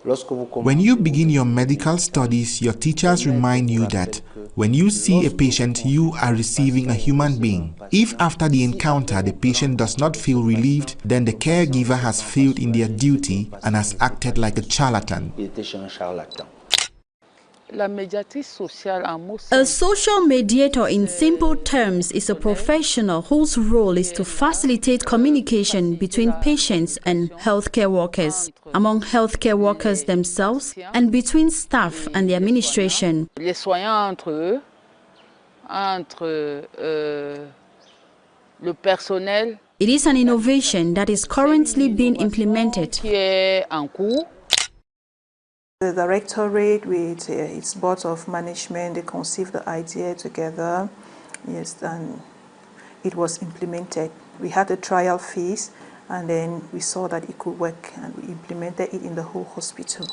When you begin your medical studies, your teachers remind you that when you see a patient, you are receiving a human being. If after the encounter the patient does not feel relieved, then the caregiver has failed in their duty and has acted like a charlatan. A social mediator, in simple terms, is a professional whose role is to facilitate communication between patients and healthcare workers, among healthcare workers themselves, and between staff and the administration. It is an innovation that is currently being implemented. The directorate with its board of management, they conceived the idea together, yes, and it was implemented. We had a trial phase, and then we saw that it could work, and we implemented it in the whole hospital.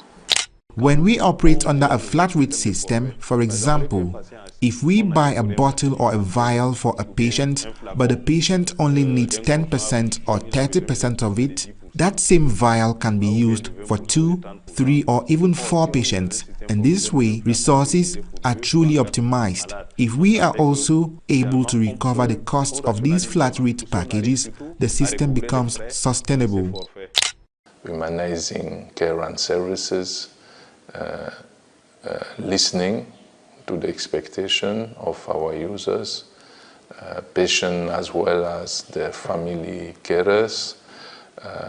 When we operate under a flat rate system, for example, if we buy a bottle or a vial for a patient, but the patient only needs 10% or 30% of it, that same vial can be used for 2, 3, or even 4 patients. And this way, resources are truly optimized. If we are also able to recover the cost of these flat rate packages, the system becomes sustainable. We're managing care and services, listening to the expectation of our users, patients as well as their family carers,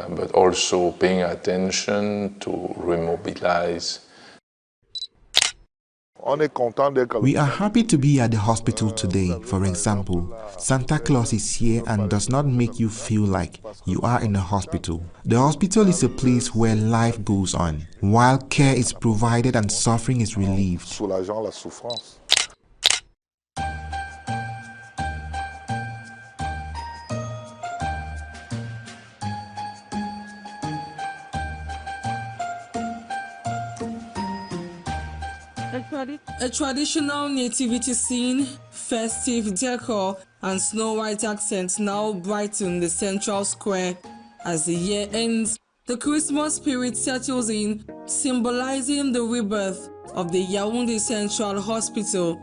but also paying attention to remobilize. We are happy to be at the hospital today. For example, Santa Claus is here and does not make you feel like you are in a hospital. The hospital is a place where life goes on, while care is provided and suffering is relieved. A traditional nativity scene, festive decor, and Snow White accents now brighten the central square. As the year ends, the Christmas spirit settles in, symbolizing the rebirth of the Yaounde Central Hospital.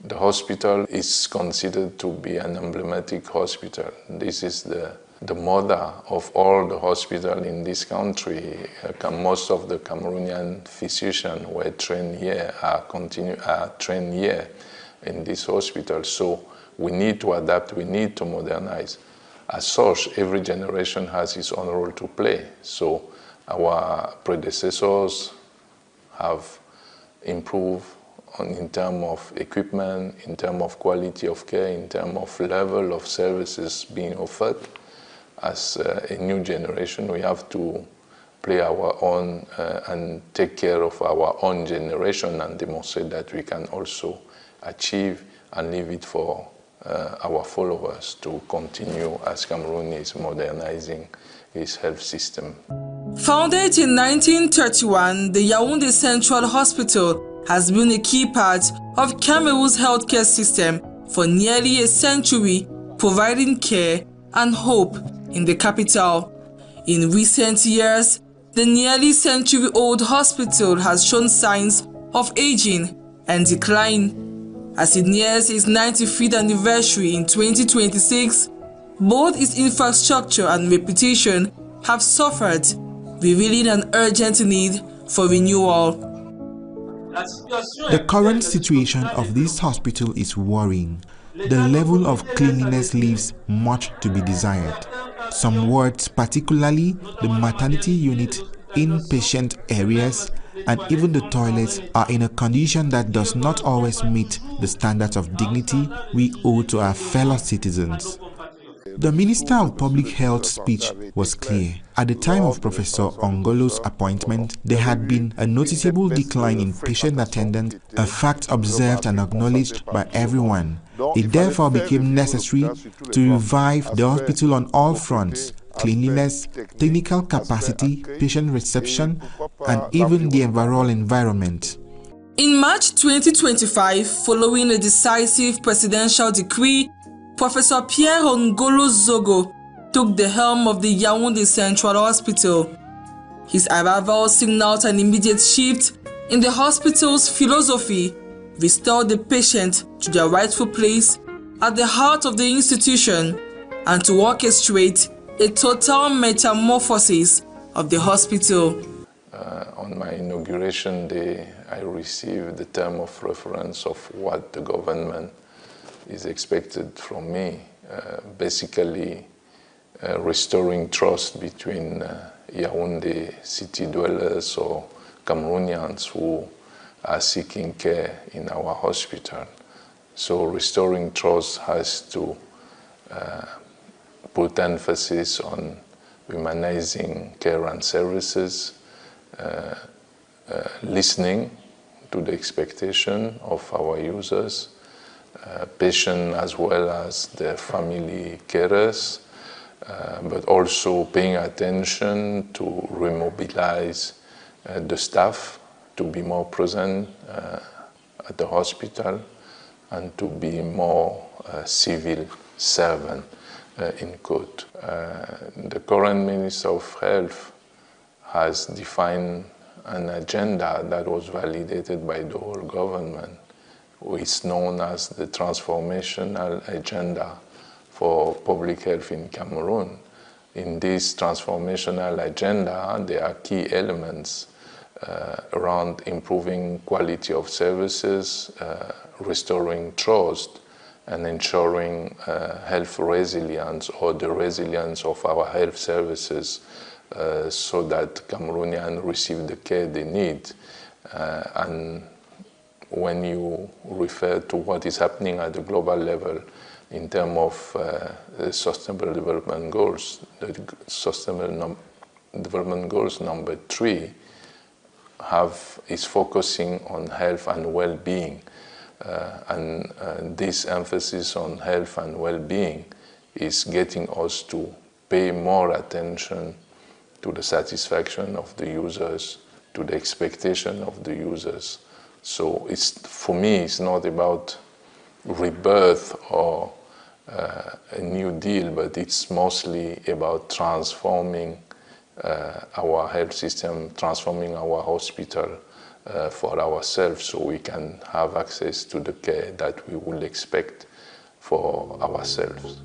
The hospital is considered to be an emblematic hospital. This is the mother of all the hospitals in this country. Most of the Cameroonian physicians were trained here, are trained here in this hospital. So we need to adapt, we need to modernize. As such, every generation has its own role to play. So our predecessors have improved in terms of equipment, in terms of quality of care, in terms of level of services being offered. As a new generation, we have to play our own and take care of our own generation and demonstrate that we can also achieve and leave it for our followers to continue as Cameroon is modernizing its health system. Founded in 1931, the Yaounde Central Hospital has been a key part of Cameroon's healthcare system for nearly a century, providing care and hope in the capital. In recent years, the nearly century-old hospital has shown signs of aging and decline. As it nears its 95th anniversary in 2026, both its infrastructure and reputation have suffered, revealing an urgent need for renewal. The current situation of this hospital is worrying. The level of cleanliness leaves much to be desired. Some wards, particularly the maternity unit, inpatient areas, and even the toilets, are in a condition that does not always meet the standards of dignity we owe to our fellow citizens. The Minister of Public Health's speech was clear. At the time of Professor Ongolo's appointment, there had been a noticeable decline in patient attendance, a fact observed and acknowledged by everyone. It therefore became necessary to revive the hospital on all fronts: cleanliness, technical capacity, patient reception, and even the overall environment. In March 2025, following a decisive presidential decree, Professor Pierre Ongolo Zogo took the helm of the Yaounde Central Hospital. His arrival signaled an immediate shift in the hospital's philosophy, restored the patient to their rightful place at the heart of the institution, and to orchestrate a total metamorphosis of the hospital. On my inauguration day, I received the term of reference of what the government is expected from me, basically restoring trust between Yaounde city dwellers or Cameroonians who are seeking care in our hospital. So restoring trust has to put emphasis on humanizing care and services, listening to the expectation of our users, patients as well as their family carers, but also paying attention to remobilize the staff to be more present at the hospital and to be more civil servant, in quote. The current Minister of Health has defined an agenda that was validated by the whole government, which is known as the Transformational Agenda for Public Health in Cameroon. In this transformational agenda, there are key elements around improving quality of services, restoring trust, and ensuring health resilience or the resilience of our health services so that Cameroonians receive the care they need. And when you refer to what is happening at the global level in terms of the Sustainable Development Goals, the Sustainable Development Goals number 3 is focusing on health and well-being. And this emphasis on health and well-being is getting us to pay more attention to the satisfaction of the users, to the expectation of the users. So for me, it's not about rebirth or a new deal, but it's mostly about transforming our health system, transforming our hospital for ourselves so we can have access to the care that we would expect for ourselves.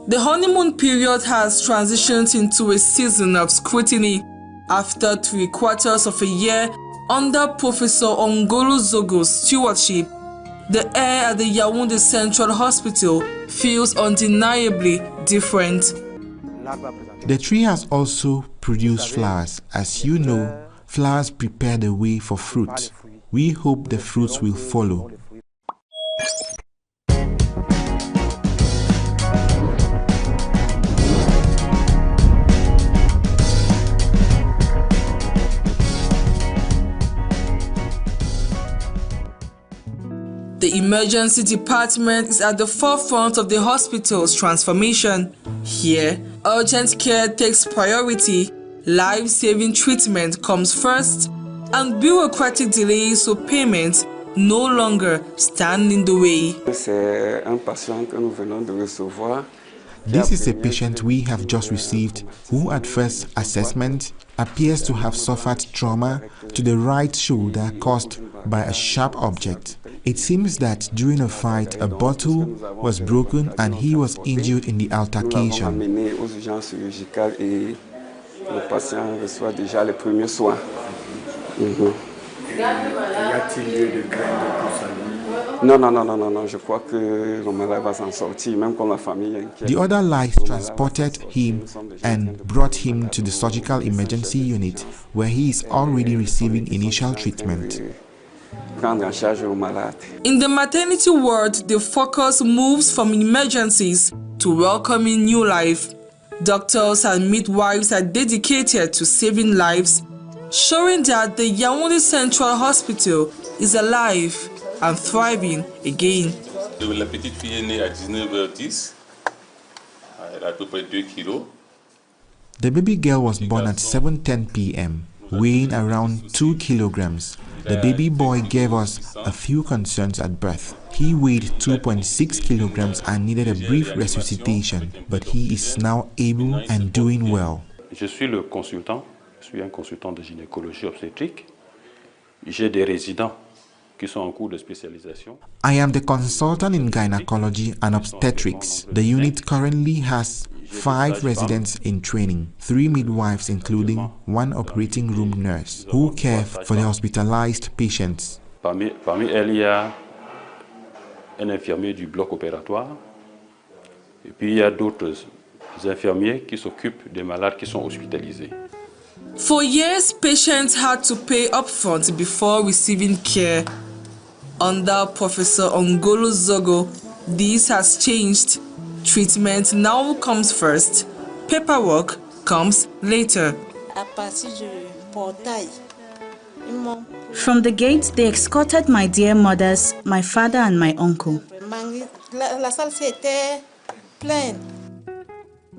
The honeymoon period has transitioned into a season of scrutiny after 3/4 of a year under Professor Ongolo Zogo's stewardship. The air at the Yaounde Central Hospital feels undeniably different. The tree has also produced flowers. As you know, flowers prepare the way for fruit. We hope the fruits will follow. The emergency department is at the forefront of the hospital's transformation. Here, urgent care takes priority, life-saving treatment comes first, and bureaucratic delays of payment no longer stand in the way. This is a patient we have just received who at first assessment appears to have suffered trauma to the right shoulder caused by a sharp object. It seems that during a fight a bottle was broken and he was injured in the altercation. The other lights transported him and brought him to the surgical emergency unit where he is already receiving initial treatment. In the maternity ward, the focus moves from emergencies to welcoming new life. Doctors and midwives are dedicated to saving lives, showing that the Yaounde Central Hospital is alive and thriving again. La petite fille est née à 19h10. Elle a à peu près 2 kilos. The baby girl was born at 7:10 p.m., weighing around 2 kilograms. The baby boy gave us a few concerns at birth. He weighed 2.6 kilograms and needed a brief resuscitation, but he is now able and doing well. Je suis le consultant suis un consultant de gynécologie obstétrique. J'ai des résidents qui sont en cours de spécialisation. I am the consultant in gynecology and obstetrics. The unit currently has 5 residents in training, 3 midwives including 1 operating room nurse who care for the hospitalized patients. Parmi elles, il y a un infirmier du bloc opératoire et puis il y a d'autres infirmiers qui s'occupent des malades qui sont hospitalisés. For years, patients had to pay upfront before receiving care. Under Professor Ongolo Zogo, this has changed. Treatment now comes first. Paperwork comes later. From the gate, they escorted my dear mothers, my father and my uncle.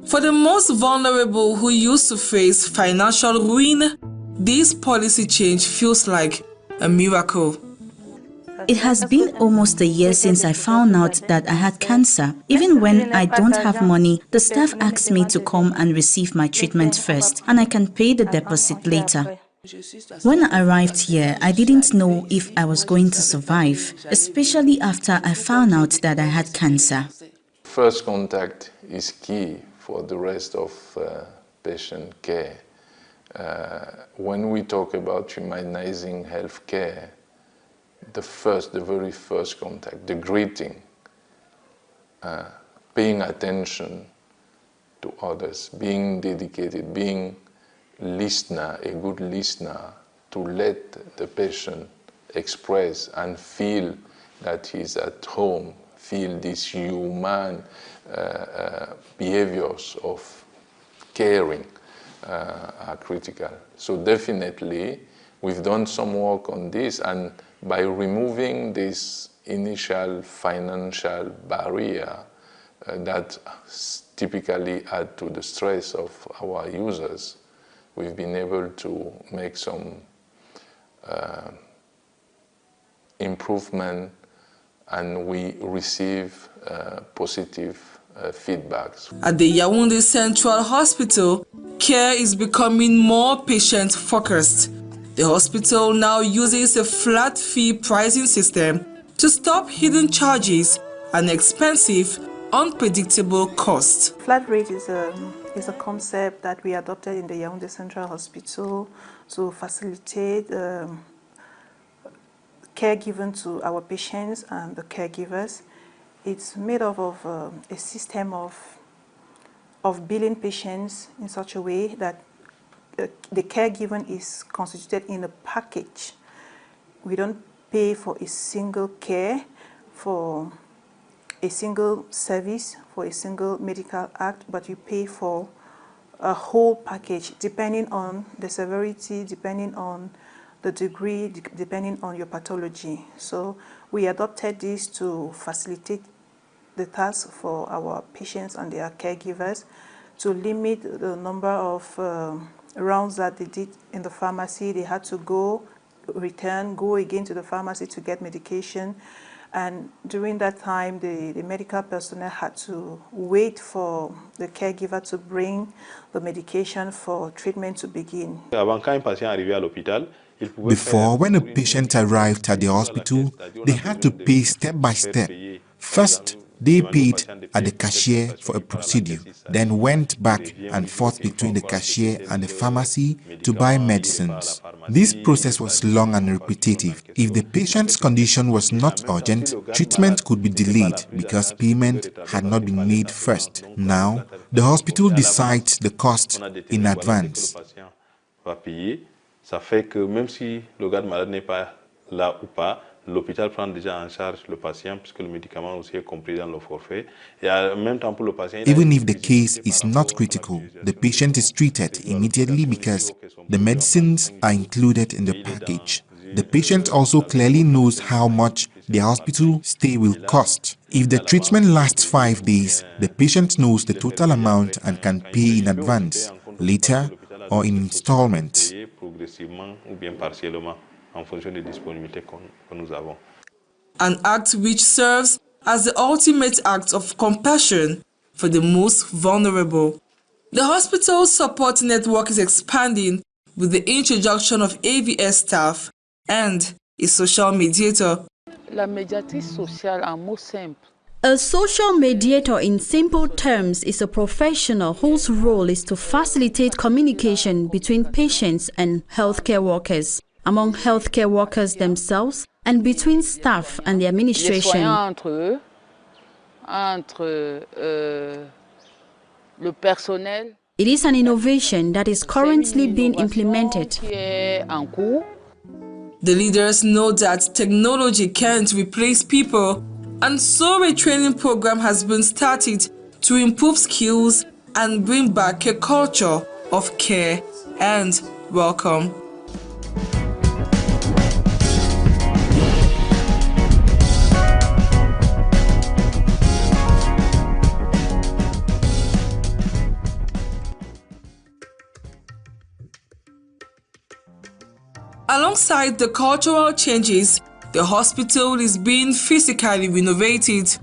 For the most vulnerable who used to face financial ruin, this policy change feels like a miracle. It has been almost a year since I found out that I had cancer. Even when I don't have money, the staff asks me to come and receive my treatment first, and I can pay the deposit later. When I arrived here, I didn't know if I was going to survive, especially after I found out that I had cancer. First contact is key for the rest of patient care. When we talk about humanizing healthcare, the very first contact, the greeting, paying attention to others, being dedicated, being listener, a good listener, to let the patient express and feel that he's at home, feel these human behaviors of caring are critical. So definitely, we've done some work on this, and by removing this initial financial barrier that typically add to the stress of our users, we've been able to make some improvement, and we receive positive feedbacks. At the Yaounde Central Hospital, care is becoming more patient-focused. The hospital now uses a flat-fee pricing system to stop hidden charges and expensive, unpredictable costs. Flat rate is a concept that we adopted in the Yaounde Central Hospital to facilitate care given to our patients and the caregivers. It's made up of a system of billing patients in such a way that the care given is constituted in a package. We don't pay for a single care, for a single service, for a single medical act, but you pay for a whole package depending on the severity, depending on the degree, depending on your pathology. So we adopted this to facilitate the task for our patients and their caregivers, to limit the number of rounds that they did in the pharmacy. They had to go, return, go again to the pharmacy to get medication. And during that time, the medical personnel had to wait for the caregiver to bring the medication for treatment to begin. Before, when a patient arrived at the hospital, they had to pay step by step. First, they paid at the cashier for a procedure, then went back and forth between the cashier and the pharmacy to buy medicines. This process was long and repetitive. If the patient's condition was not urgent, treatment could be delayed because payment had not been made first. Now, the hospital decides the cost in advance. Ça fait que même si le garde malade n'est pas là ou pas, l'hôpital prend déjà en charge le patient puisque le médicament aussi est compris dans le forfait. Et en même temps pour le patient, even if the case is not critical, the patient is treated immediately because the medicines are included in the package. The patient also clearly knows how much the hospital stay will cost. If the treatment lasts 5 days, the patient knows the total amount and can pay in advance, later, or in installments. An act which serves as the ultimate act of compassion for the most vulnerable. The hospital support network is expanding with the introduction of AVS staff and a social mediator. La médiatrice sociale en mots simples. A social mediator in simple terms is a professional whose role is to facilitate communication between patients and healthcare workers, among healthcare workers themselves, and between staff and the administration. Entre le personnel. It is an innovation that is currently being implemented. The leaders know that technology can't replace people, and so a training program has been started to improve skills and bring back a culture of care and welcome. Alongside the cultural changes, the hospital is being physically renovated.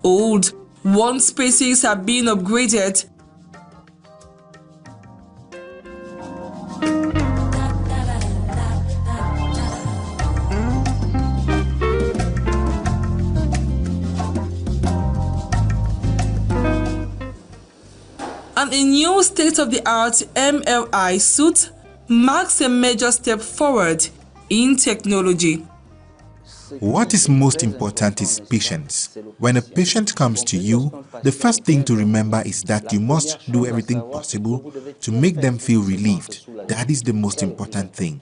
Old, worn spaces are being upgraded. And a new state-of-the-art MRI suite marks a major step forward in technology. What is most important is patience. When a patient comes to you, the first thing to remember is that you must do everything possible to make them feel relieved. That is the most important thing.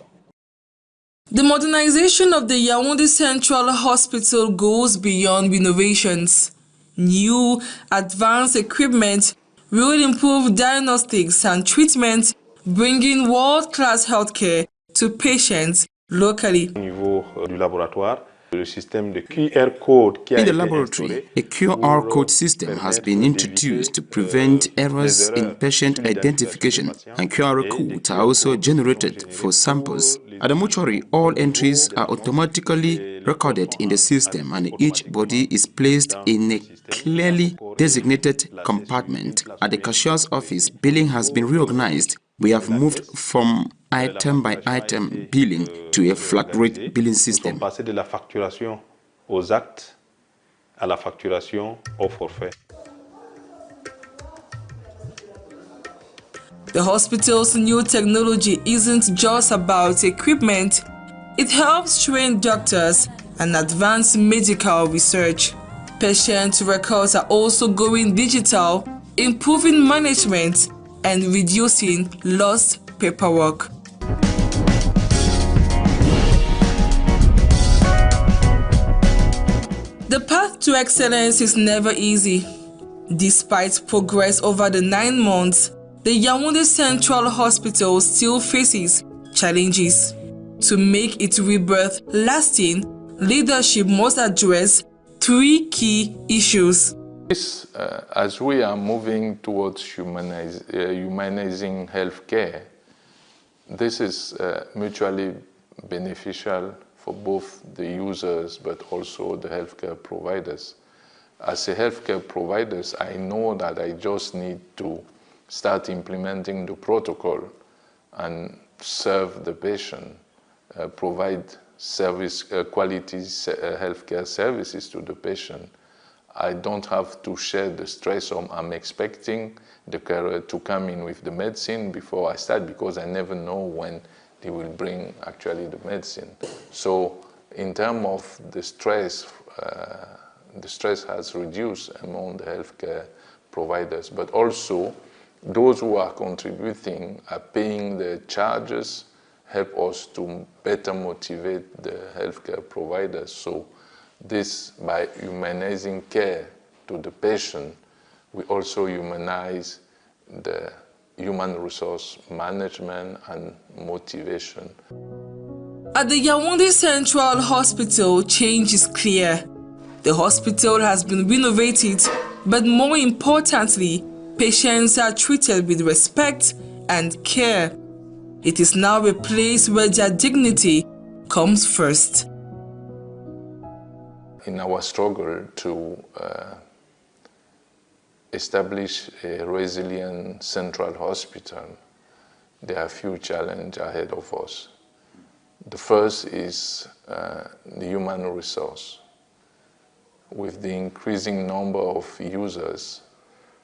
The modernization of the Yaounde Central Hospital goes beyond renovations. New, advanced equipment will improve diagnostics and treatment, bringing world-class healthcare to patients locally. Au niveau du laboratoire, le système de QR code in the laboratory, a QR code system has been introduced to prevent errors in patient identification, and QR codes are also generated for samples. At the mortuary, all entries are automatically recorded in the system, and each body is placed in a clearly designated compartment. At the cashier's office, billing has been reorganized. We have moved from item-by-item billing to a flat-rate billing system. Passer de la facturation aux actes à la facturation au forfait. The hospital's new technology isn't just about equipment. It helps train doctors and advance medical research. Patient records are also going digital, improving management and reducing lost paperwork. The path to excellence is never easy. Despite progress over the 9 months, the Yaounde Central Hospital still faces challenges. To make its rebirth lasting, leadership must address 3 key issues. As we are moving towards humanizing healthcare, this is mutually beneficial for both the users but also the healthcare providers. As a healthcare providers, I know that I just need to start implementing the protocol and serve the patient, provide quality healthcare services to the patient. I don't have to share the stress I'm expecting the carer to come in with the medicine before I start, because I never know when they will bring actually the medicine. So in terms of the stress has reduced among the healthcare providers, but also those who are contributing are paying their charges, help us to better motivate the healthcare providers. So this, by humanizing care to the patient, we also humanize the human resource management and motivation. At the Yaounde Central Hospital, change is clear. The hospital has been renovated, but more importantly, patients are treated with respect and care. It is now a place where their dignity comes first. In our struggle to establish a resilient central hospital, there are a few challenges ahead of us. The first is the human resource. With the increasing number of users,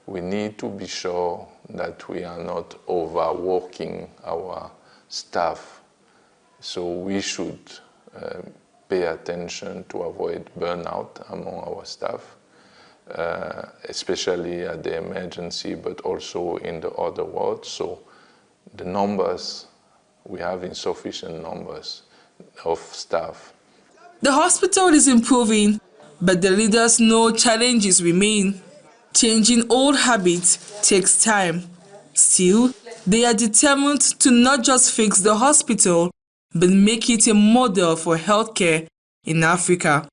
we need to be sure that we are not overworking our staff. So we should pay attention to avoid burnout among our staff, especially at the emergency, but also in the other wards. So the numbers, we have insufficient numbers of staff. The hospital is improving, but the leaders know challenges remain. Changing old habits takes time. Still, they are determined to not just fix the hospital, but make it a model for healthcare in Africa.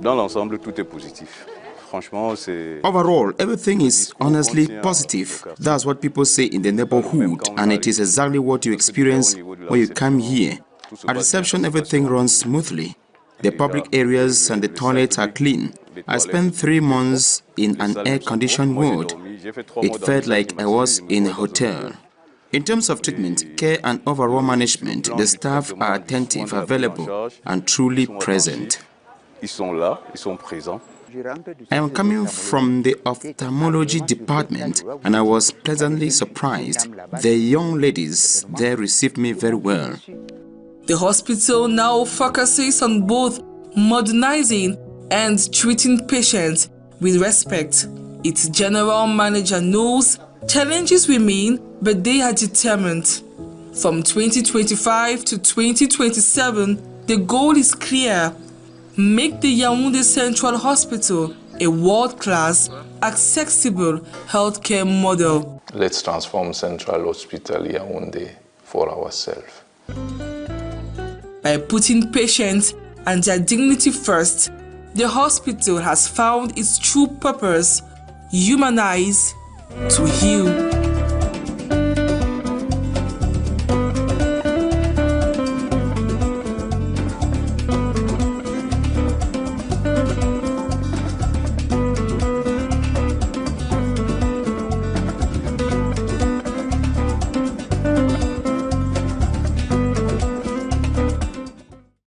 Dans l'ensemble, tout est positif. Overall, everything is honestly positive. That's what people say in the neighborhood, and it is exactly what you experience when you come here. At reception, everything runs smoothly. The public areas and the toilets are clean. I spent 3 months in an air-conditioned ward. It felt like I was in a hotel. In terms of treatment, care and overall management, the staff are attentive, available, and truly present. I am coming from the ophthalmology department, and I was pleasantly surprised. The young ladies there received me very well. The hospital now focuses on both modernizing and treating patients with respect. Its general manager knows challenges remain, but they are determined. From 2025 to 2027, the goal is clear. Make the Yaounde Central Hospital a world-class, accessible healthcare model. Let's transform Central Hospital Yaounde for ourselves. By putting patients and their dignity first, the hospital has found its true purpose: humanize to heal.